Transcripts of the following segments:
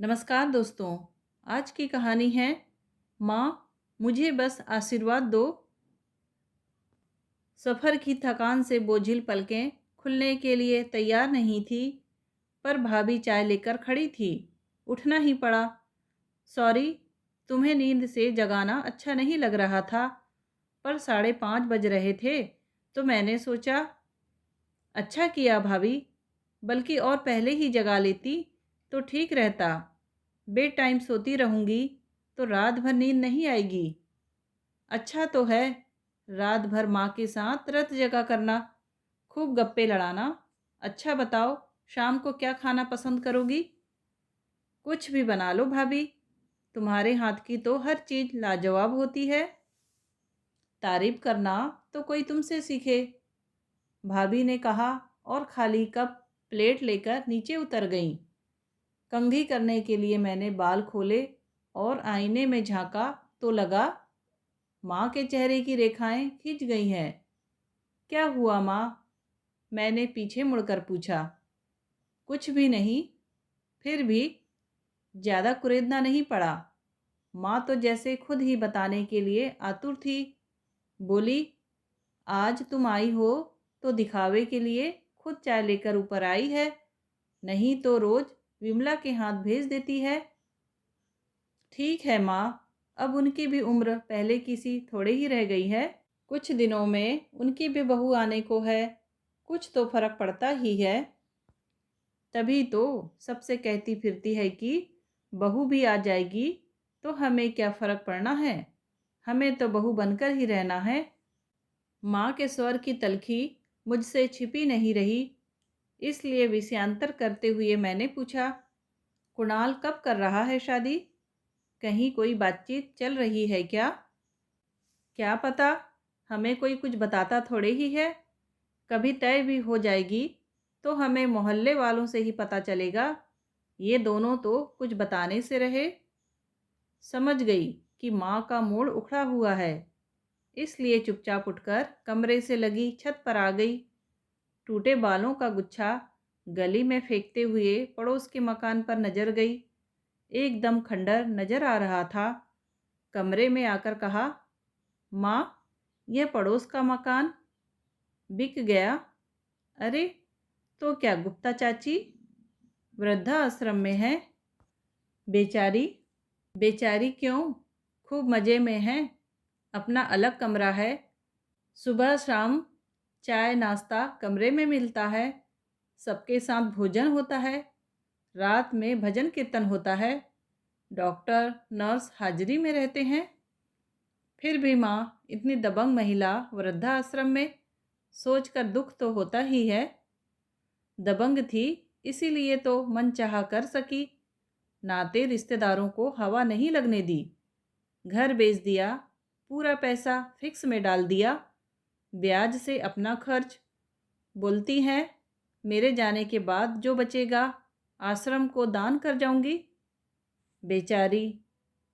नमस्कार दोस्तों। आज की कहानी है माँ मुझे बस आशीर्वाद दो। सफ़र की थकान से बोझिल पलकें खुलने के लिए तैयार नहीं थी, पर भाभी चाय लेकर खड़ी थी। उठना ही पड़ा। सॉरी, तुम्हें नींद से जगाना अच्छा नहीं लग रहा था, पर 5:30 बज रहे थे तो मैंने सोचा। अच्छा किया भाभी, बल्कि और पहले ही जगा लेती तो ठीक रहता। बेड टाइम सोती रहूँगी तो रात भर नींद नहीं आएगी। अच्छा तो है, रात भर माँ के साथ रत जगा करना, खूब गप्पे लड़ाना। अच्छा बताओ, शाम को क्या खाना पसंद करोगी? कुछ भी बना लो भाभी, तुम्हारे हाथ की तो हर चीज़ लाजवाब होती है। तारीफ करना तो कोई तुमसे सीखे, भाभी ने कहा और खाली कप प्लेट लेकर नीचे उतर गईं। कंघी करने के लिए मैंने बाल खोले और आईने में झांका तो लगा माँ के चेहरे की रेखाएं खिंच गई हैं। क्या हुआ माँ? मैंने पीछे मुड़कर पूछा। कुछ भी नहीं, फिर भी ज़्यादा कुरेदना नहीं पड़ा। माँ तो जैसे खुद ही बताने के लिए आतुर थी। बोली, आज तुम आई हो तो दिखावे के लिए खुद चाय लेकर ऊपर आई है, नहीं तो रोज़ विमला के हाथ भेज देती है। ठीक है माँ, अब उनकी भी उम्र पहले की सी थोड़ी ही रह गई है। कुछ दिनों में उनकी भी बहू आने को है, कुछ तो फर्क पड़ता ही है। तभी तो सबसे कहती फिरती है कि बहू भी आ जाएगी तो हमें क्या फ़र्क पड़ना है, हमें तो बहू बनकर ही रहना है। माँ के स्वर की तलखी मुझसे छिपी नहीं रही, इसलिए विषयांतर करते हुए मैंने पूछा, कुणाल कब कर रहा है शादी? कहीं कोई बातचीत चल रही है क्या? क्या पता, हमें कोई कुछ बताता थोड़े ही है। कभी तय भी हो जाएगी तो हमें मोहल्ले वालों से ही पता चलेगा। ये दोनों तो कुछ बताने से रहे। समझ गई कि माँ का मूड उखड़ा हुआ है, इसलिए चुपचाप उठकर कमरे से लगी छत पर आ गई। टूटे बालों का गुच्छा गली में फेंकते हुए पड़ोस के मकान पर नजर गई। एकदम खंडर नजर आ रहा था। कमरे में आकर कहा, माँ, यह पड़ोस का मकान बिक गया। अरे, तो क्या गुप्ता चाची वृद्धा आश्रम में है? बेचारी? बेचारी क्यों, खूब मज़े में है। अपना अलग कमरा है, सुबह शाम चाय नाश्ता कमरे में मिलता है, सबके साथ भोजन होता है, रात में भजन कीर्तन होता है, डॉक्टर नर्स हाजिरी में रहते हैं। फिर भी माँ इतनी दबंग महिला वृद्धा आश्रम में, सोचकर दुख तो होता ही है। दबंग थी, इसीलिए तो मन चाहा कर सकी। नाते रिश्तेदारों को हवा नहीं लगने दी। घर बेच दिया, पूरा पैसा फिक्स में डाल दिया, ब्याज से अपना खर्च। बोलती हैं, मेरे जाने के बाद जो बचेगा आश्रम को दान कर जाऊंगी। बेचारी,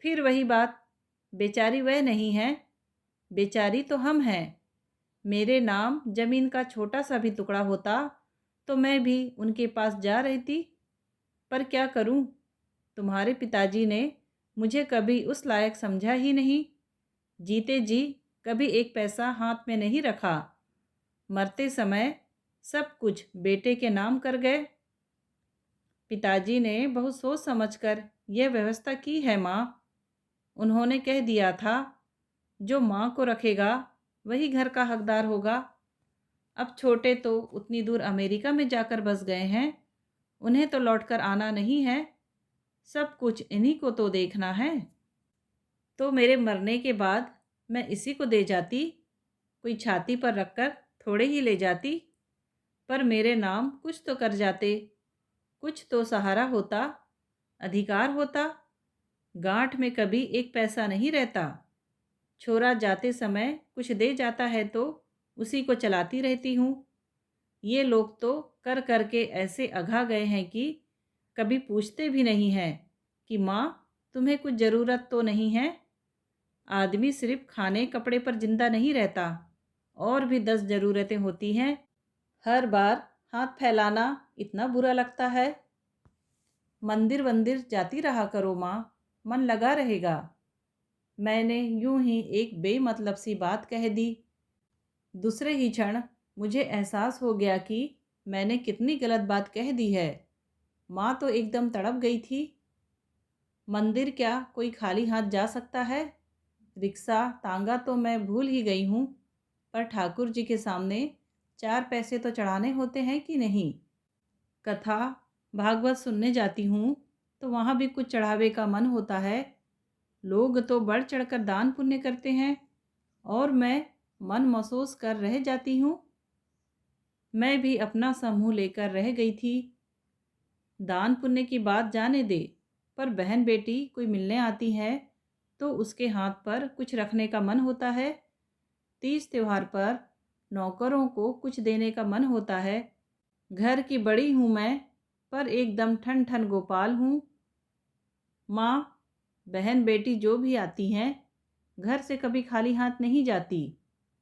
फिर वही बात, बेचारी वह नहीं है, बेचारी तो हम हैं। मेरे नाम जमीन का छोटा सा भी टुकड़ा होता तो मैं भी उनके पास जा रहती, पर क्या करूं, तुम्हारे पिताजी ने मुझे कभी उस लायक समझा ही नहीं। जीते जी कभी एक पैसा हाथ में नहीं रखा, मरते समय सब कुछ बेटे के नाम कर गए। पिताजी ने बहुत सोच समझकर यह व्यवस्था की है माँ। उन्होंने कह दिया था, जो माँ को रखेगा वही घर का हकदार होगा। अब छोटे तो उतनी दूर अमेरिका में जाकर बस गए हैं, उन्हें तो लौटकर आना नहीं है। सब कुछ इन्हीं को तो देखना है। तो मेरे मरने के बाद मैं इसी को दे जाती, कोई छाती पर रखकर थोड़े ही ले जाती, पर मेरे नाम कुछ तो कर जाते, कुछ तो सहारा होता, अधिकार होता। गांठ में कभी एक पैसा नहीं रहता। छोरा जाते समय कुछ दे जाता है तो उसी को चलाती रहती हूँ। ये लोग तो कर कर के ऐसे अघा गए हैं कि कभी पूछते भी नहीं हैं कि माँ, तुम्हें कुछ ज़रूरत तो नहीं है। आदमी सिर्फ खाने कपड़े पर जिंदा नहीं रहता, और भी 10 ज़रूरतें होती हैं। हर बार हाथ फैलाना इतना बुरा लगता है। मंदिर वंदिर जाती रहा करो माँ, मन लगा रहेगा। मैंने यूं ही एक बेमतलब सी बात कह दी। दूसरे ही क्षण मुझे एहसास हो गया कि मैंने कितनी गलत बात कह दी है। माँ तो एकदम तड़प गई थी। मंदिर क्या कोई खाली हाथ जा सकता है? रिक्शा तांगा तो मैं भूल ही गई हूँ, पर ठाकुर जी के सामने 4 पैसे तो चढ़ाने होते हैं कि नहीं। कथा भागवत सुनने जाती हूँ तो वहाँ भी कुछ चढ़ावे का मन होता है। लोग तो बढ़ चढ़कर दान पुण्य करते हैं और मैं मन महसूस कर रह जाती हूँ। मैं भी अपना सा मुँह लेकर रह गई थी। दान पुण्य की बात जाने दे, पर बहन बेटी कोई मिलने आती है तो उसके हाथ पर कुछ रखने का मन होता है। तीज त्योहार पर नौकरों को कुछ देने का मन होता है। घर की बड़ी हूँ मैं, पर एकदम ठन ठन गोपाल हूँ। माँ, बहन बेटी जो भी आती हैं घर से कभी खाली हाथ नहीं जाती।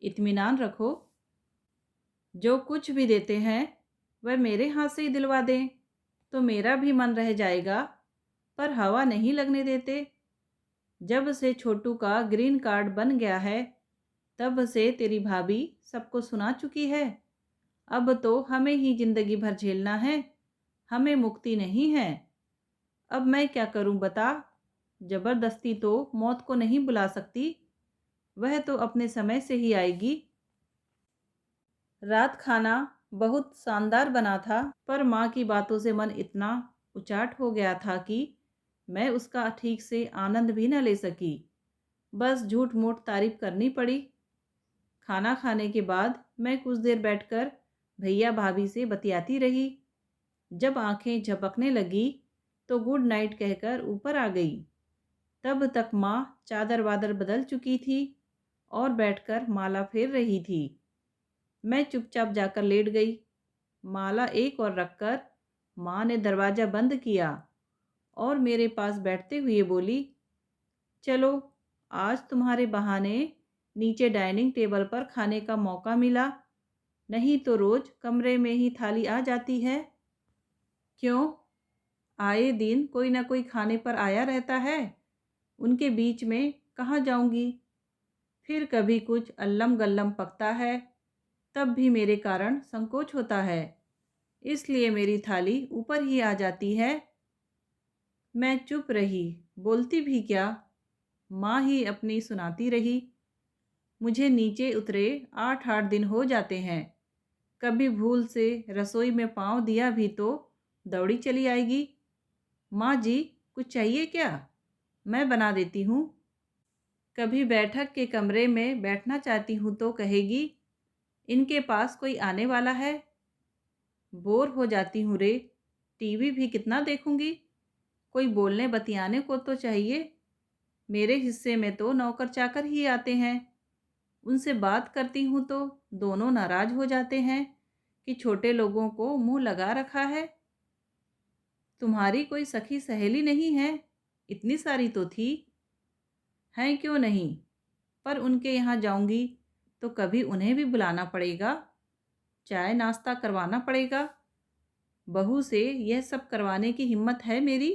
इत्मीनान रखो। जो कुछ भी देते हैं वह मेरे हाथ से ही दिलवा दें तो मेरा भी मन रह जाएगा, पर हवा नहीं लगने देते। जब से छोटू का ग्रीन कार्ड बन गया है तब से तेरी भाभी सबको सुना चुकी है। अब तो हमें ही जिंदगी भर झेलना है, हमें मुक्ति नहीं है। अब मैं क्या करूं बता। जबरदस्ती तो मौत को नहीं बुला सकती, वह तो अपने समय से ही आएगी। रात खाना बहुत शानदार बना था, पर माँ की बातों से मन इतना उचाट हो गया था कि मैं उसका ठीक से आनंद भी न ले सकी। बस झूठ मूठ तारीफ करनी पड़ी। खाना खाने के बाद मैं कुछ देर बैठकर भैया भाभी से बतियाती रही। जब आंखें झपकने लगी तो गुड नाइट कहकर ऊपर आ गई। तब तक माँ चादर वादर बदल चुकी थी और बैठकर माला फेर रही थी। मैं चुपचाप जाकर लेट गई। माला एक और रखकर माँ ने दरवाज़ा बंद किया और मेरे पास बैठते हुए बोली, चलो आज तुम्हारे बहाने नीचे डाइनिंग टेबल पर खाने का मौका मिला, नहीं तो रोज कमरे में ही थाली आ जाती है। क्यों? आए दिन कोई ना कोई खाने पर आया रहता है, उनके बीच में कहाँ जाऊंगी। फिर कभी कुछ अल्लम गल्लम पकता है, तब भी मेरे कारण संकोच होता है, इसलिए मेरी थाली ऊपर ही आ जाती है। मैं चुप रही, बोलती भी क्या। माँ ही अपनी सुनाती रही। मुझे नीचे उतरे 8-8 दिन हो जाते हैं। कभी भूल से रसोई में पाँव दिया भी तो दौड़ी चली आएगी। माँ जी, कुछ चाहिए क्या? मैं बना देती हूँ। कभी बैठक के कमरे में बैठना चाहती हूँ तो कहेगी, इनके पास कोई आने वाला है। बोर हो जाती हूँ रे, टीवी भी कितना देखूंगी। कोई बोलने बतियाने को तो चाहिए। मेरे हिस्से में तो नौकर चाकर ही आते हैं। उनसे बात करती हूँ तो दोनों नाराज हो जाते हैं कि छोटे लोगों को मुंह लगा रखा है। तुम्हारी कोई सखी सहेली नहीं है? इतनी सारी तो थी। हैं क्यों नहीं, पर उनके यहाँ जाऊंगी तो कभी उन्हें भी बुलाना पड़ेगा, चाय नाश्ता करवाना पड़ेगा। बहू से यह सब करवाने की हिम्मत है मेरी?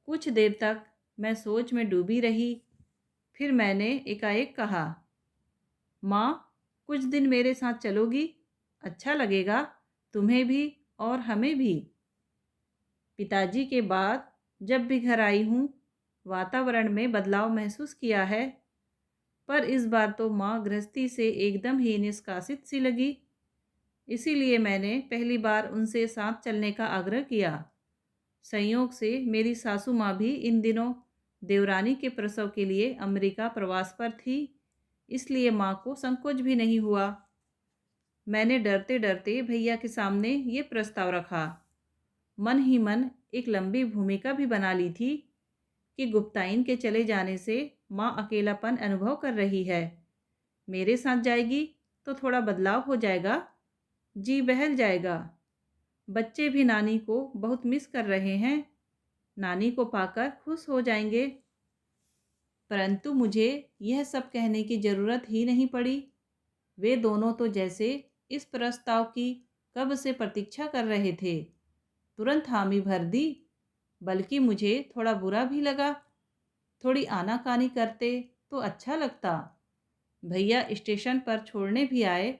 कुछ देर तक मैं सोच में डूबी रही। फिर मैंने एकाएक कहा, माँ, कुछ दिन मेरे साथ चलोगी? अच्छा लगेगा, तुम्हें भी और हमें भी। पिताजी के बाद जब भी घर आई हूँ वातावरण में बदलाव महसूस किया है, पर इस बार तो माँ गृहस्थी से एकदम ही निष्कासित सी लगी। इसीलिए मैंने पहली बार उनसे साथ चलने का आग्रह किया। संयोग से मेरी सासू माँ भी इन दिनों देवरानी के प्रसव के लिए अमेरिका प्रवास पर थी, इसलिए माँ को संकोच भी नहीं हुआ। मैंने डरते डरते भैया के सामने ये प्रस्ताव रखा। मन ही मन एक लंबी भूमिका भी बना ली थी कि गुप्ताइन के चले जाने से माँ अकेलापन अनुभव कर रही है। मेरे साथ जाएगी तो थोड़ा बदलाव हो जाएगा, जी बहल जाएगा। बच्चे भी नानी को बहुत मिस कर रहे हैं, नानी को पाकर खुश हो जाएंगे। परंतु मुझे यह सब कहने की ज़रूरत ही नहीं पड़ी। वे दोनों तो जैसे इस प्रस्ताव की कब से प्रतीक्षा कर रहे थे। तुरंत हामी भर दी। बल्कि मुझे थोड़ा बुरा भी लगा। थोड़ी आनाकानी करते तो अच्छा लगता। भैया स्टेशन पर छोड़ने भी आए,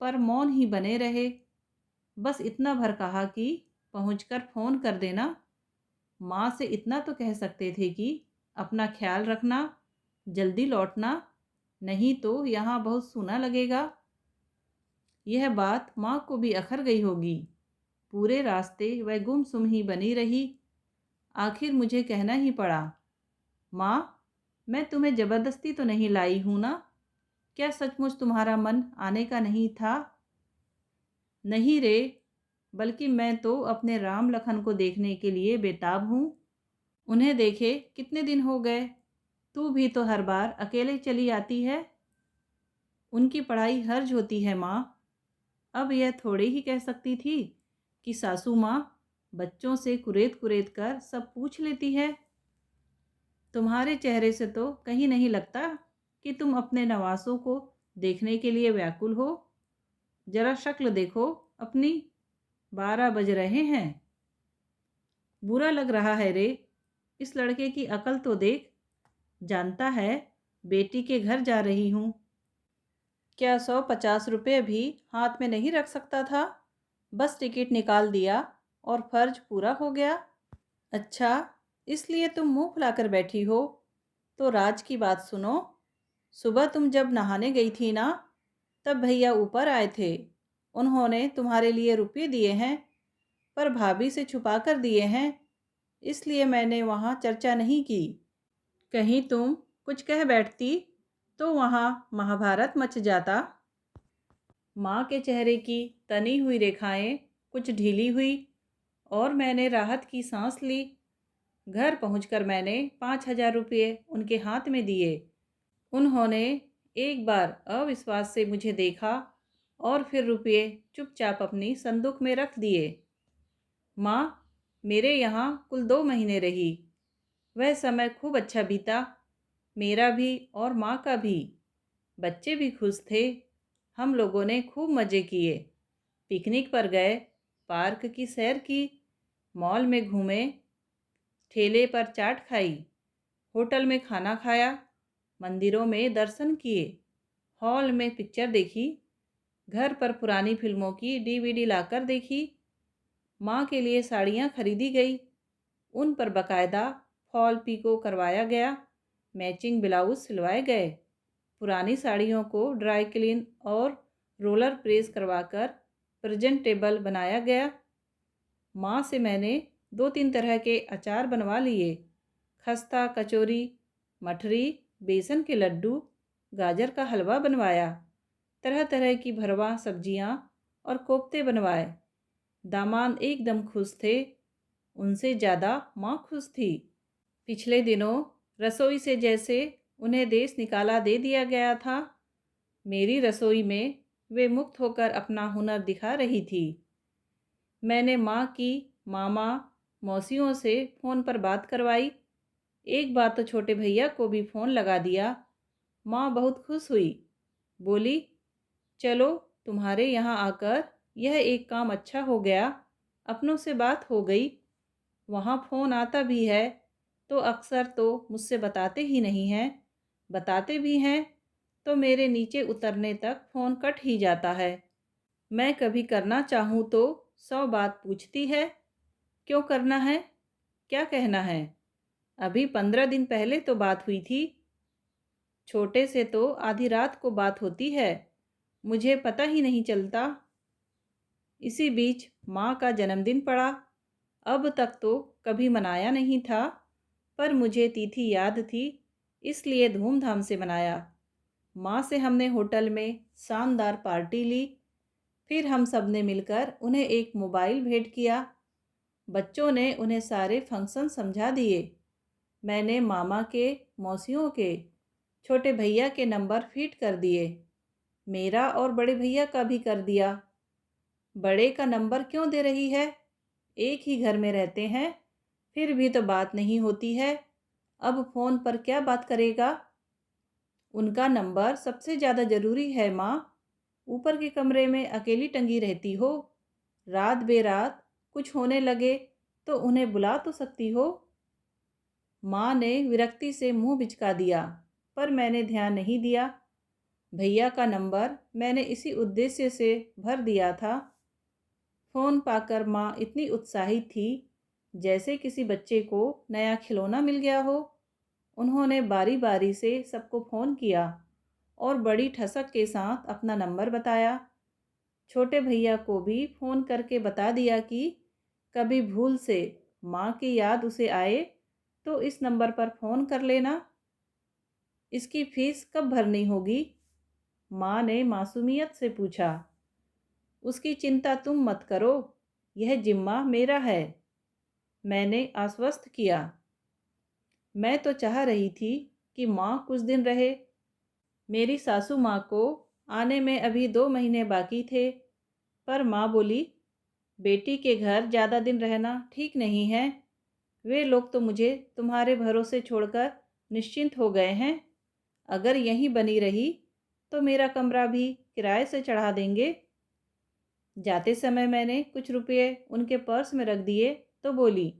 पर मौन ही बने रहे। बस इतना भर कहा कि पहुंचकर फ़ोन कर देना। माँ से इतना तो कह सकते थे कि अपना ख्याल रखना, जल्दी लौटना, नहीं तो यहाँ बहुत सूना लगेगा। यह बात माँ को भी अखर गई होगी। पूरे रास्ते वह गुमसुम ही बनी रही। आखिर मुझे कहना ही पड़ा, माँ, मैं तुम्हें ज़बरदस्ती तो नहीं लाई हूँ ना? क्या सचमुच तुम्हारा मन आने का नहीं था? नहीं रे, बल्कि मैं तो अपने राम लखन को देखने के लिए बेताब हूँ। उन्हें देखे कितने दिन हो गए। तू भी तो हर बार अकेले चली आती है। उनकी पढ़ाई हर्ज होती है माँ। अब यह थोड़े ही कह सकती थी कि सासू माँ बच्चों से कुरेद कुरेद कर सब पूछ लेती है। तुम्हारे चेहरे से तो कहीं नहीं लगता कि तुम अपने नवासों को देखने के लिए व्याकुल हो। जरा शक्ल देखो अपनी। 12 बज रहे हैं। बुरा लग रहा है रे। इस लड़के की अकल तो देख। जानता है बेटी के घर जा रही हूँ। क्या 150 रुपये भी हाथ में नहीं रख सकता था? बस टिकट निकाल दिया और फर्ज पूरा हो गया। अच्छा, इसलिए तुम मुंह फुलाकर बैठी हो? तो राज की बात सुनो। सुबह तुम जब नहाने गई थी ना, तब भैया ऊपर आए थे। उन्होंने तुम्हारे लिए रुपये दिए हैं, पर भाभी से छुपा कर दिए हैं। इसलिए मैंने वहाँ चर्चा नहीं की। कहीं तुम कुछ कह बैठती तो वहाँ महाभारत मच जाता। माँ के चेहरे की तनी हुई रेखाएं कुछ ढीली हुई और मैंने राहत की सांस ली। घर पहुंचकर मैंने 5,000 रुपये उनके हाथ में दिए। उन्होंने एक बार अविश्वास से मुझे देखा और फिर रुपये चुपचाप अपनी संदूक में रख दिए। माँ मेरे यहाँ कुल 2 महीने रही। वह समय खूब अच्छा बीता, मेरा भी और माँ का भी। बच्चे भी खुश थे। हम लोगों ने खूब मज़े किए। पिकनिक पर गए, पार्क की सैर की, मॉल में घूमे, ठेले पर चाट खाई, होटल में खाना खाया, मंदिरों में दर्शन किए, हॉल में पिक्चर देखी, घर पर पुरानी फिल्मों की डीवीडी लाकर देखी। माँ के लिए साड़ियाँ खरीदी गई। उन पर बाकायदा फॉल पीको करवाया गया, मैचिंग ब्लाउज सिलवाए गए। पुरानी साड़ियों को ड्राई क्लीन और रोलर प्रेस करवाकर प्रेजेंटेबल बनाया गया। माँ से मैंने 2-3 तरह के अचार बनवा लिए। खस्ता, कचौरी, मठरी, बेसन के लड्डू, गाजर का हलवा बनवाया। तरह तरह की भरवा सब्जियाँ और कोफ्ते बनवाए। दामाद एकदम खुश थे। उनसे ज़्यादा माँ खुश थी। पिछले दिनों रसोई से जैसे उन्हें देश निकाला दे दिया गया था। मेरी रसोई में वे मुक्त होकर अपना हुनर दिखा रही थी। मैंने माँ की मामा मौसियों से फ़ोन पर बात करवाई। एक बार तो छोटे भैया को भी फ़ोन लगा दिया। माँ बहुत खुश हुई। बोली, चलो तुम्हारे यहाँ आकर यह एक काम अच्छा हो गया। अपनों से बात हो गई। वहाँ फ़ोन आता भी है तो अक्सर तो मुझसे बताते ही नहीं हैं। बताते भी हैं तो मेरे नीचे उतरने तक फ़ोन कट ही जाता है। मैं कभी करना चाहूँ तो 100 बात पूछती है। क्यों करना है? क्या कहना है? अभी 15 दिन पहले तो बात हुई थी। छोटे से तो आधी रात को बात होती है, मुझे पता ही नहीं चलता। इसी बीच माँ का जन्मदिन पड़ा। अब तक तो कभी मनाया नहीं था, पर मुझे तिथि याद थी, इसलिए धूमधाम से मनाया। माँ से हमने होटल में शानदार पार्टी ली। फिर हम सब ने मिलकर उन्हें एक मोबाइल भेंट किया। बच्चों ने उन्हें सारे फंक्शन समझा दिए। मैंने मामा के, मौसियों के, छोटे भैया के नंबर फीड कर दिए। मेरा और बड़े भैया का भी कर दिया। बड़े का नंबर क्यों दे रही है? एक ही घर में रहते हैं, फिर भी तो बात नहीं होती है। अब फ़ोन पर क्या बात करेगा? उनका नंबर सबसे ज़्यादा ज़रूरी है माँ। ऊपर के कमरे में अकेली टंगी रहती हो। रात बेरात कुछ होने लगे तो उन्हें बुला तो सकती हो। माँ ने विरक्ति से मुंह बिचका दिया, पर मैंने ध्यान नहीं दिया। भैया का नंबर मैंने इसी उद्देश्य से भर दिया था। फ़ोन पाकर माँ इतनी उत्साहित थी जैसे किसी बच्चे को नया खिलौना मिल गया हो। उन्होंने बारी बारी से सबको फ़ोन किया और बड़ी ठसक के साथ अपना नंबर बताया। छोटे भैया को भी फ़ोन करके बता दिया कि कभी भूल से माँ की याद उसे आए तो इस नंबर पर फ़ोन कर लेना। इसकी फ़ीस कब भरनी होगी? माँ ने मासूमियत से पूछा। उसकी चिंता तुम मत करो, यह जिम्मा मेरा है, मैंने आश्वस्त किया। मैं तो चाह रही थी कि माँ कुछ दिन रहे। मेरी सासू माँ को आने में अभी 2 महीने बाकी थे, पर माँ बोली, बेटी के घर ज़्यादा दिन रहना ठीक नहीं है। वे लोग तो मुझे तुम्हारे भरोसे छोड़कर निश्चिंत हो गए हैं। अगर यहीं बनी रही तो मेरा कमरा भी किराए से चढ़ा देंगे। जाते समय मैंने कुछ रुपये उनके पर्स में रख दिए तो बोली,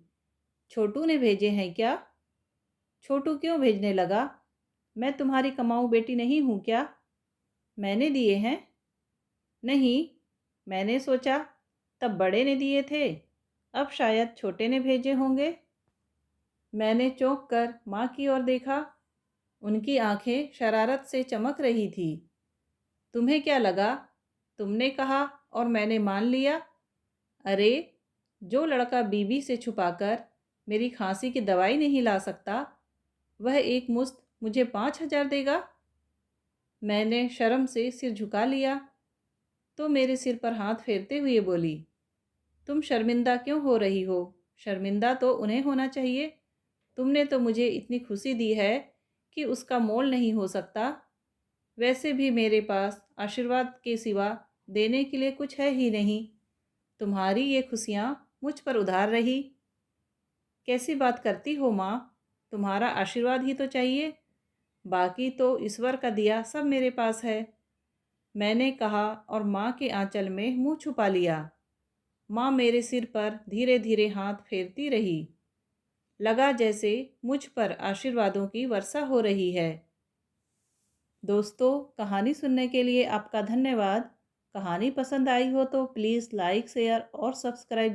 छोटू ने भेजे हैं क्या? छोटू क्यों भेजने लगा? मैं तुम्हारी कमाऊ बेटी नहीं हूँ क्या? मैंने दिए हैं? नहीं, मैंने सोचा तब बड़े ने दिए थे, अब शायद छोटे ने भेजे होंगे। मैंने चौंक कर माँ की ओर देखा। उनकी आंखें शरारत से चमक रही थी। तुम्हें क्या लगा? तुमने कहा और मैंने मान लिया। अरे, जो लड़का बीबी से छुपाकर मेरी खांसी की दवाई नहीं ला सकता, वह एक मुश्त मुझे 5,000 देगा। मैंने शर्म से सिर झुका लिया तो मेरे सिर पर हाथ फेरते हुए बोली, तुम शर्मिंदा क्यों हो रही हो? शर्मिंदा तो उन्हें होना चाहिए। तुमने तो मुझे इतनी खुशी दी है कि उसका मोल नहीं हो सकता। वैसे भी मेरे पास आशीर्वाद के सिवा देने के लिए कुछ है ही नहीं। तुम्हारी ये खुशियाँ मुझ पर उधार रही। कैसी बात करती हो माँ? तुम्हारा आशीर्वाद ही तो चाहिए, बाकी तो ईश्वर का दिया सब मेरे पास है, मैंने कहा और माँ के आंचल में मुंह छुपा लिया। माँ मेरे सिर पर धीरे धीरे हाथ फेरती रही। लगा जैसे मुझ पर आशीर्वादों की वर्षा हो रही है। दोस्तों, कहानी सुनने के लिए आपका धन्यवाद। कहानी पसंद आई हो तो प्लीज़ लाइक, शेयर और सब्सक्राइब